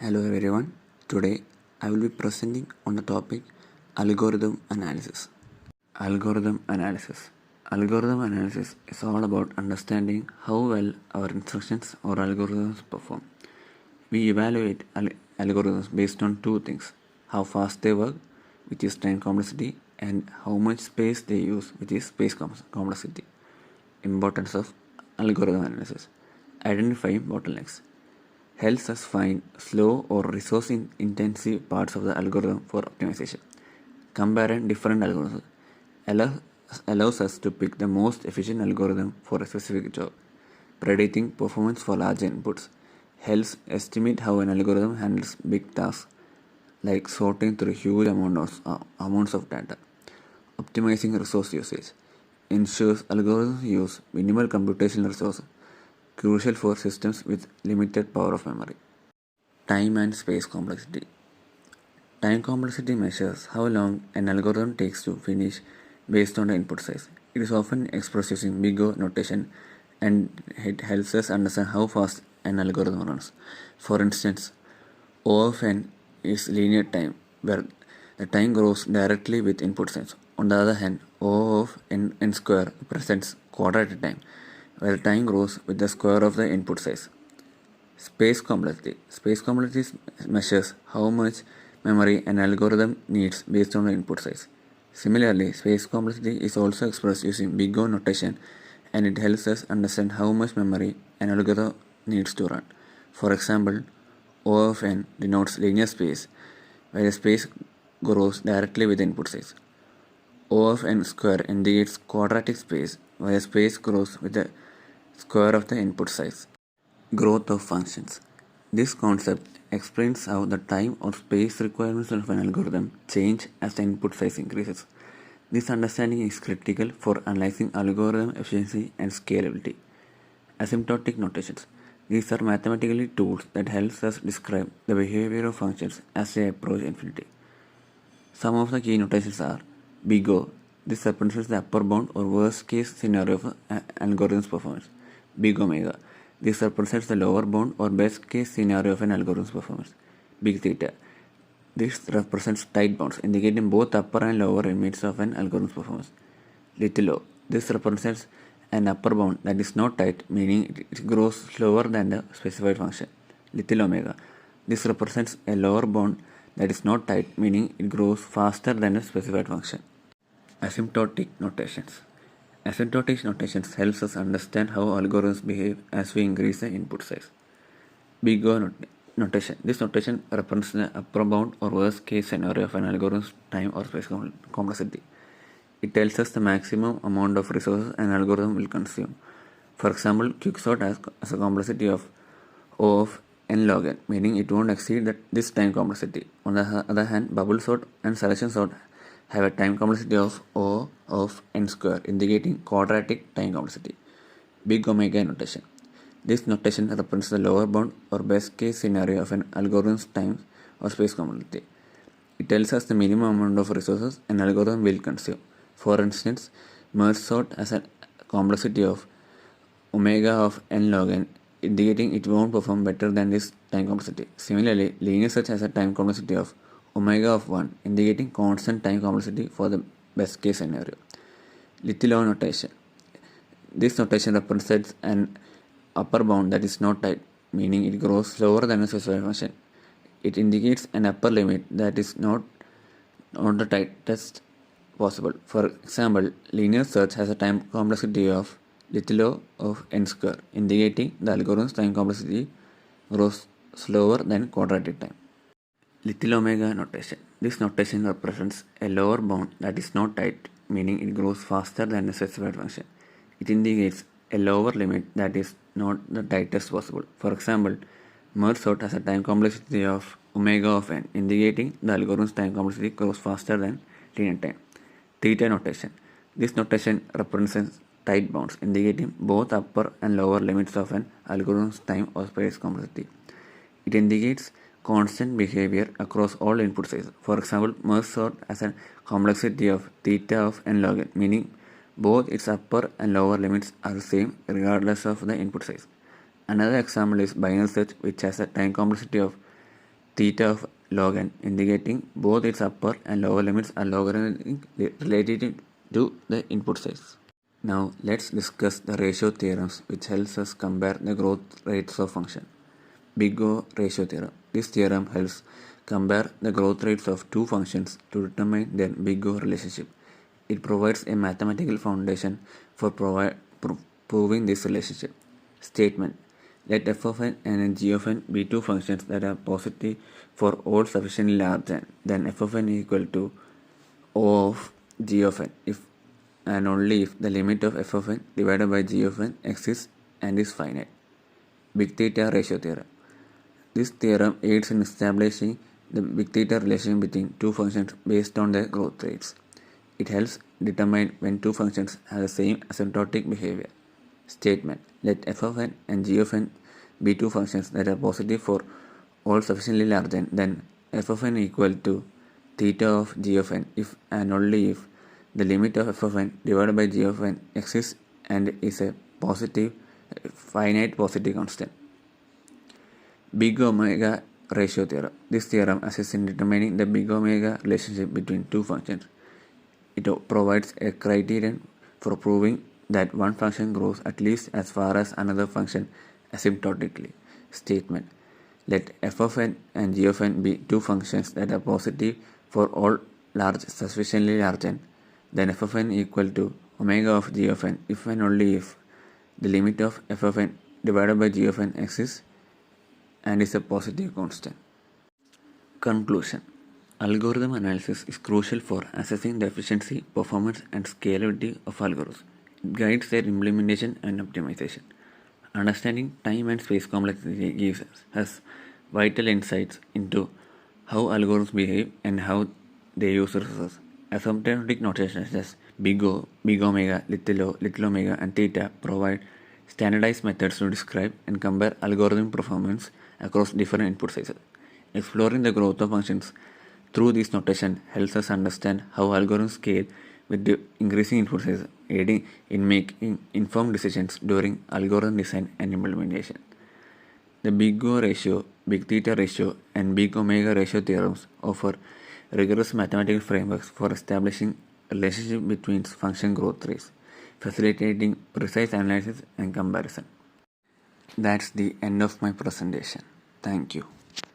Hello everyone. Today I will be presenting on the topic algorithm analysis. Algorithm analysis. Algorithm analysis is all about understanding how well our instructions or algorithms perform. We evaluate algorithms based on two things: how fast they work, which is time complexity, and how much space they use, which is space complexity. Importance of algorithm analysis. Identifying bottlenecks helps us find slow or resource intensive parts of the algorithm for optimization. Comparing different algorithms allows us to pick the most efficient algorithm for a specific job. Predicting performance for large inputs helps estimate how an algorithm handles big tasks like sorting through huge amounts of data. Optimizing resource usage ensures algorithms use minimal computational resources, crucial for systems with limited power of memory. Time and space complexity. Time complexity measures how long an algorithm takes to finish based on the input size. It is often expressed using big O notation and it helps us understand how fast an algorithm runs. For instance, O of n is linear time where the time grows directly with input size. On the other hand, O of n square represents quadratic time where time grows with the square of the input size. Space complexity. Space complexity measures how much memory an algorithm needs based on the input size. Similarly, space complexity is also expressed using big O notation and it helps us understand how much memory an algorithm needs to run. For example, O of n denotes linear space where the space grows directly with input size. O of n square indicates quadratic space where the space grows with the square of the input size. Growth of functions. This concept explains how the time or space requirements of an algorithm change as the input size increases. This understanding is critical for analyzing algorithm efficiency and scalability. Asymptotic notations. These are mathematical tools that help us describe the behavior of functions as they approach infinity. Some of the key notations are big O. This represents the upper bound or worst case scenario of an algorithm's performance. Big omega. This represents the lower bound or best case scenario of an algorithm's performance. Big theta. This represents tight bounds, indicating both upper and lower limits of an algorithm's performance. Little o. This represents an upper bound that is not tight, meaning it grows slower than the specified function. Little omega. This represents a lower bound that is not tight, meaning it grows faster than a specified function. Asymptotic notations. Asymptotic notations helps us understand how algorithms behave as we increase the input size. Big O notation. This notation represents the upper bound or worst case scenario of an algorithm's time or space complexity. It tells us the maximum amount of resources an algorithm will consume. For example, quicksort has a complexity of O of n log n, meaning it won't exceed this time complexity. On the other hand, bubble sort and selection sort have a time complexity of O of n square, indicating quadratic time complexity. Big omega notation. This notation represents the lower bound or best case scenario of an algorithm's time or space complexity. It tells us the minimum amount of resources an algorithm will consume. For instance, merge sort has a complexity of omega of n log n, indicating it won't perform better than this time complexity. Similarly, linear search has a time complexity of omega of 1, indicating constant time complexity for the best case scenario. Little o notation. This notation represents an upper bound that is not tight, meaning it grows slower than a specified function. It indicates an upper limit that is not the tightest possible. For example, linear search has a time complexity of little o of n square, indicating the algorithm's time complexity grows slower than quadratic time. Little omega notation. This notation represents a lower bound that is not tight, meaning it grows faster than a specified function. It indicates a lower limit that is not the tightest possible. For example, merge sort has a time complexity of omega of n, indicating the algorithm's time complexity grows faster than linear time. Theta notation. This notation represents tight bounds, indicating both upper and lower limits of an algorithm's time or space complexity. It indicates constant behavior across all input sizes. For example, merge sort has a complexity of theta of n log n, meaning both its upper and lower limits are the same regardless of the input size. Another example is binary search, which has a time complexity of theta of log n, indicating both its upper and lower limits are logarithmic related to the input size. Now let's discuss the ratio theorems, which helps us compare the growth rates of function. Big O ratio theorem. This theorem helps compare the growth rates of two functions to determine their Big O relationship. It provides a mathematical foundation for proving this relationship. Statement: let f of n and g of n be two functions that are positive for all sufficiently large n, then f of n equal to O of g of n if and only if the limit of f of n divided by g of n exists and is finite. Big Theta ratio theorem. This theorem aids in establishing the big theta relation between two functions based on their growth rates. It helps determine when two functions have the same asymptotic behavior. Statement: let f of n and g of n be two functions that are positive for all sufficiently large n, then f of n equal to theta of g of n if and only if the limit of f of n divided by g of n exists and is a finite positive constant. Big omega ratio theorem. This theorem assists in determining the big omega relationship between two functions. It provides a criterion for proving that one function grows at least as far as another function asymptotically. Statement: let f of n and g of n be two functions that are positive for all sufficiently large n, then f of n equal to omega of g of n if and only if the limit of f of n divided by g of n exists and is a positive constant. Conclusion: algorithm analysis is crucial for assessing the efficiency, performance, and scalability of algorithms. It guides their implementation and optimization. Understanding time and space complexity gives us vital insights into how algorithms behave and how they use resources. Asymptotic notations such as big O, big omega, little omega, and theta provide standardized methods to describe and compare algorithm performance across different input sizes. Exploring the growth of functions through this notation helps us understand how algorithms scale with the increasing input size, aiding in making informed decisions during algorithm design and implementation. The Big O ratio, Big Theta ratio, and Big Omega ratio theorems offer rigorous mathematical frameworks for establishing a relationship between function growth rates, facilitating precise analysis and comparison. That's the end of my presentation. Thank you.